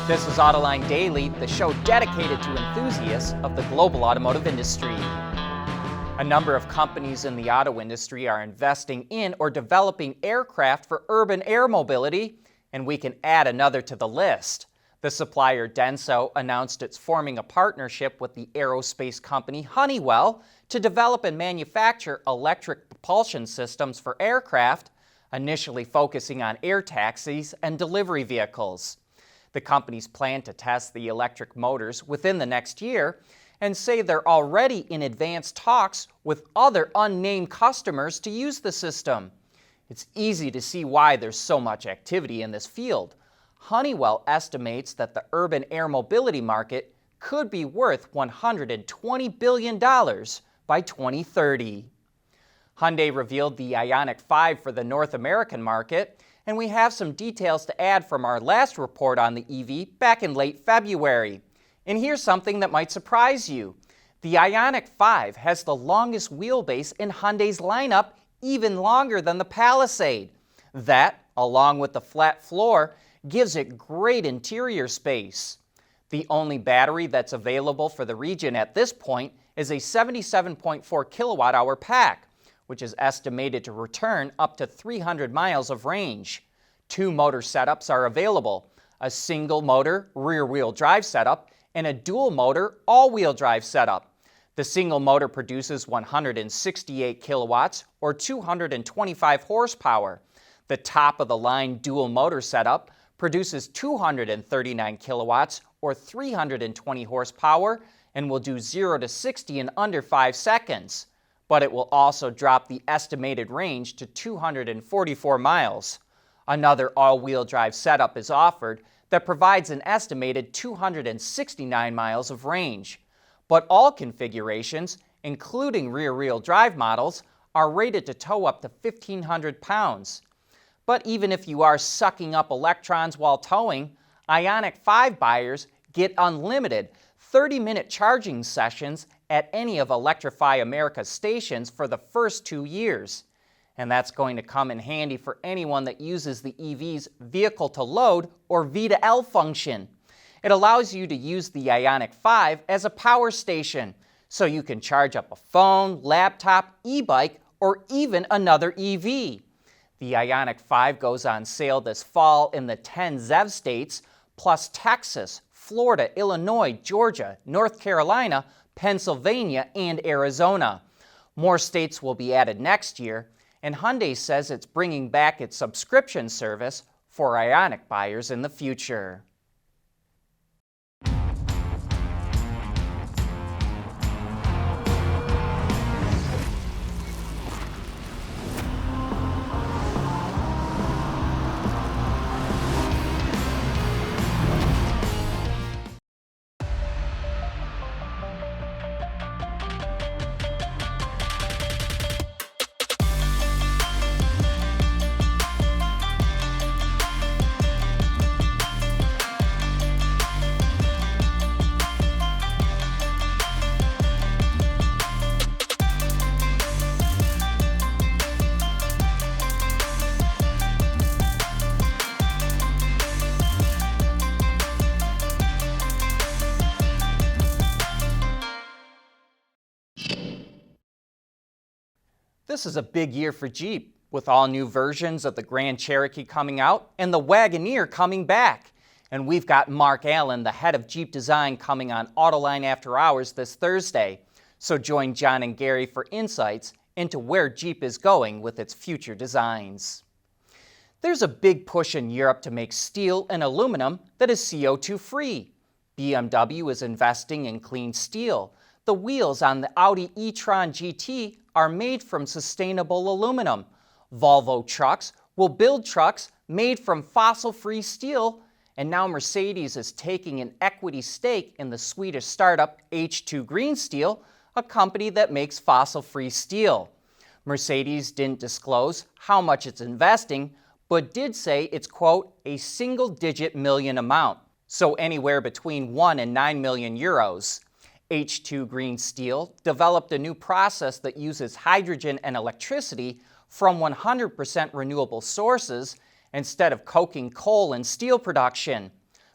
This is Autoline Daily, the show dedicated to enthusiasts of the global automotive industry. A number of companies in the auto industry are investing in or developing aircraft for urban air mobility, and we can add another to the list. The supplier Denso announced it's forming a partnership with the aerospace company Honeywell to develop and manufacture electric propulsion systems for aircraft, initially focusing on air taxis and delivery vehicles. The companies plan to test the electric motors within the next year and say they're already in advanced talks with other unnamed customers to use the system. It's easy to see why there's so much activity in this field. Honeywell estimates that the urban air mobility market could be worth $120 billion by 2030. Hyundai revealed the IONIQ 5 for the North American market, and we have some details to add from our last report on the EV back in late February. And here's something that might surprise you. The IONIQ 5 has the longest wheelbase in Hyundai's lineup, even longer than the Palisade. That, along with the flat floor, gives it great interior space. The only battery that's available for the region at this point is a 77.4 kilowatt-hour pack, which is estimated to return up to 300 miles of range. Two motor setups are available, a single motor rear-wheel drive setup and a dual motor all-wheel drive setup. The single motor produces 168 kilowatts or 225 horsepower. The top-of-the-line dual motor setup produces 239 kilowatts or 320 horsepower and will do 0 to 60 in under 5 seconds. But it will also drop the estimated range to 244 miles. Another all-wheel drive setup is offered that provides an estimated 269 miles of range. But all configurations, including rear-wheel drive models, are rated to tow up to 1,500 pounds. But even if you are sucking up electrons while towing, IONIQ 5 buyers get unlimited 30-minute charging sessions at any of Electrify America's stations for the first 2 years. And that's going to come in handy for anyone that uses the EV's vehicle-to-load or V2L function. It allows you to use the IONIQ 5 as a power station, so you can charge up a phone, laptop, e-bike, or even another EV. The IONIQ 5 goes on sale this fall in the 10 ZEV states, plus Texas, Florida, Illinois, Georgia, North Carolina, Pennsylvania, and Arizona. More states will be added next year, and Hyundai says it's bringing back its subscription service for IONIQ buyers in the future. This is a big year for Jeep, with all new versions of the Grand Cherokee coming out and the Wagoneer coming back. And we've got Mark Allen, the head of Jeep Design, coming on Autoline After Hours this Thursday. So join John and Gary for insights into where Jeep is going with its future designs. There's a big push in Europe to make steel and aluminum that is CO2-free. BMW is investing in clean steel. The wheels on the Audi e-tron GT are made from sustainable aluminum. Volvo Trucks will build trucks made from fossil-free steel, and now Mercedes is taking an equity stake in the Swedish startup H2 Green Steel, a company that makes fossil-free steel. Mercedes didn't disclose how much it's investing, but did say it's, quote, a single-digit million amount, so anywhere between 1 and 9 million euros. H2 Green Steel developed a new process that uses hydrogen and electricity from 100% renewable sources instead of coking coal in steel production.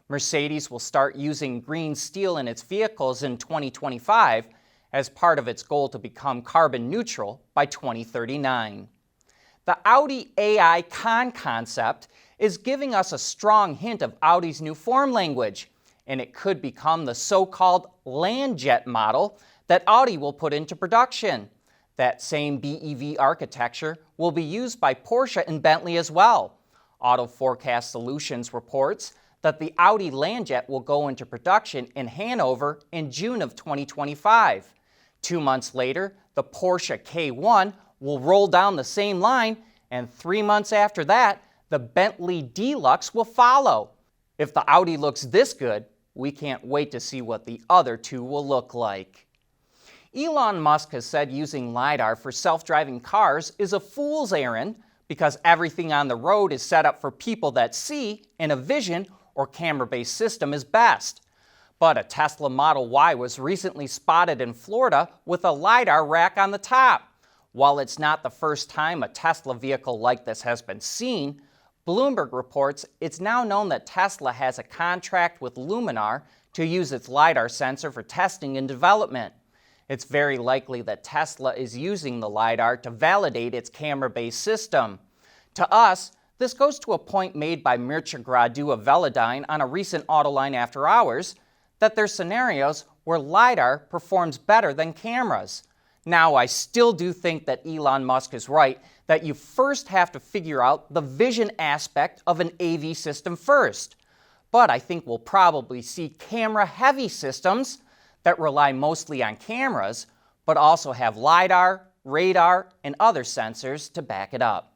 Mercedes will start using green steel in its vehicles in 2025 as part of its goal to become carbon neutral by 2039. The Audi AI concept is giving us a strong hint of Audi's new form language, and it could become the so-called land jet model that Audi will put into production. That same BEV architecture will be used by Porsche and Bentley as well. Auto Forecast Solutions reports that the Audi Landjet will go into production in Hanover in June of 2025. 2 months later, the Porsche K1 will roll down the same line, and 3 months after that, the Bentley Deluxe will follow. If the Audi looks this good, we can't wait to see what the other two will look like. Elon Musk has said using Lidar for self-driving cars is a fool's errand because everything on the road is set up for people that see, and a vision or camera-based system is best. But a Tesla Model Y was recently spotted in Florida with a Lidar rack on the top. While it's not the first time a Tesla vehicle like this has been seen, Bloomberg reports it's now known that Tesla has a contract with Luminar to use its Lidar sensor for testing and development. It's very likely that Tesla is using the Lidar to validate its camera-based system. To us, this goes to a point made by Mircea Gradu of Velodyne on a recent Autoline After Hours, that there's scenarios where Lidar performs better than cameras. Now, I still do think that Elon Musk is right that you first have to figure out the vision aspect of an AV system first. But I think we'll probably see camera-heavy systems that rely mostly on cameras, but also have Lidar, radar, and other sensors to back it up.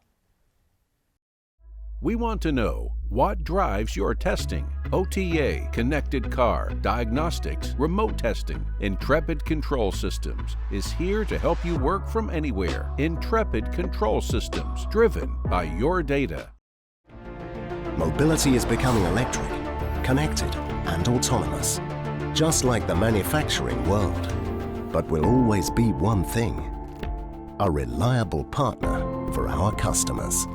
We want to know what drives your testing. OTA, connected car, diagnostics, remote testing. Intrepid Control Systems is here to help you work from anywhere. Intrepid Control Systems, driven by your data. Mobility is becoming electric, connected, and autonomous, just like the manufacturing world. But will always be one thing: a reliable partner for our customers.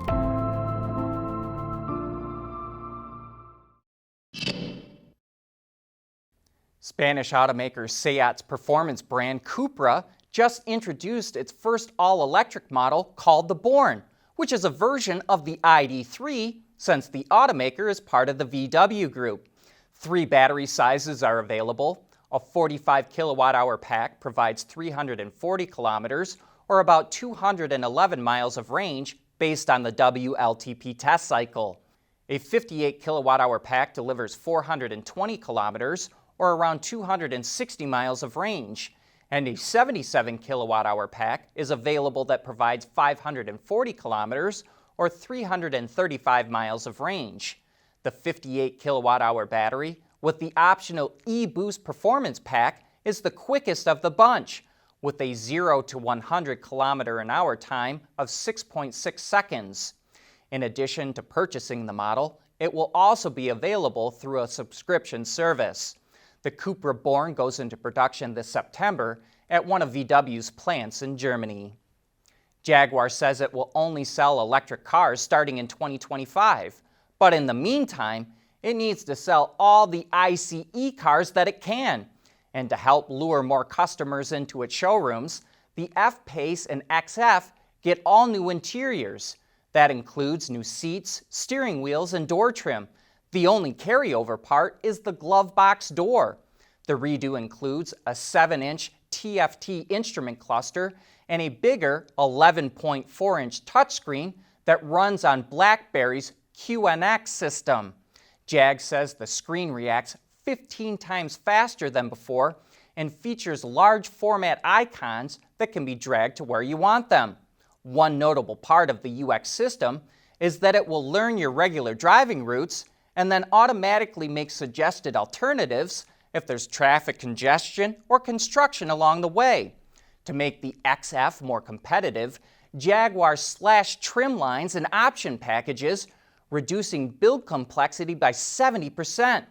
Spanish automaker SEAT's performance brand Cupra just introduced its first all-electric model called the Born, which is a version of the ID.3 since the automaker is part of the VW group. 3 battery sizes are available. A 45 kilowatt-hour pack provides 340 kilometers, or about 211 miles of range based on the WLTP test cycle. A 58 kilowatt-hour pack delivers 420 kilometers, or around 260 miles of range, and a 77 kilowatt-hour pack is available that provides 540 kilometers, or 335 miles of range. The 58 kilowatt-hour battery with the optional e-Boost performance pack is the quickest of the bunch, with a 0 to 100 kilometer an hour time of 6.6 seconds. In addition to purchasing the model, it will also be available through a subscription service. The Cupra Born goes into production this September at one of VW's plants in Germany. Jaguar says it will only sell electric cars starting in 2025, but in the meantime, it needs to sell all the ICE cars that it can. And to help lure more customers into its showrooms, the F-Pace and XF get all new interiors. That includes new seats, steering wheels, and door trim. The only carryover part is the glove box door. The redo includes a 7-inch TFT instrument cluster and a bigger 11.4-inch touchscreen that runs on BlackBerry's QNX system. Jag says the screen reacts 15 times faster than before and features large format icons that can be dragged to where you want them. One notable part of the UX system is that it will learn your regular driving routes and then automatically make suggested alternatives if there's traffic congestion or construction along the way. To make the XF more competitive, Jaguar slashed trim lines and option packages, reducing build complexity by 70%.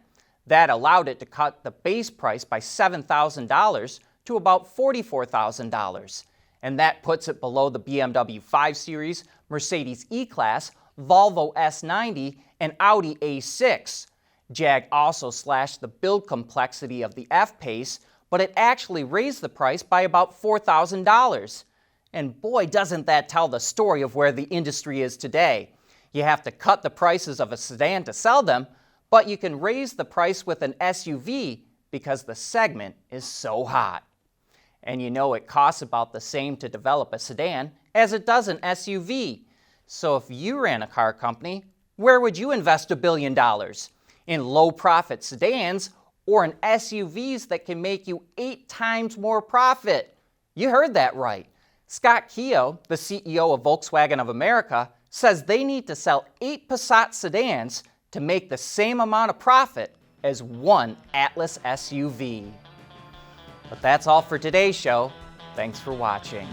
That allowed it to cut the base price by $7,000 to about $44,000. And that puts it below the BMW 5 Series, Mercedes E-Class, Volvo S90, and Audi A6. Jag also slashed the build complexity of the F-Pace, but it actually raised the price by about $4,000. And boy, doesn't that tell the story of where the industry is today. You have to cut the prices of a sedan to sell them, but you can raise the price with an SUV because the segment is so hot. And you know it costs about the same to develop a sedan as it does an SUV. So if you ran a car company, where would you invest $1 billion? In low-profit sedans or in SUVs that can make you 8 times more profit? You heard that right. Scott Keogh, the CEO of Volkswagen of America, says they need to sell 8 Passat sedans to make the same amount of profit as one Atlas SUV. But that's all for today's show. Thanks for watching.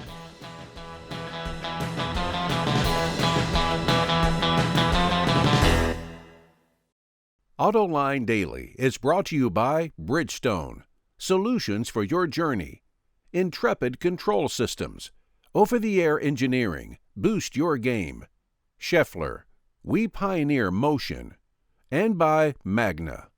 Autoline Daily is brought to you by Bridgestone, solutions for your journey. Intrepid Control Systems, over-the-air engineering, boost your game. Scheffler, we pioneer motion. And by Magna.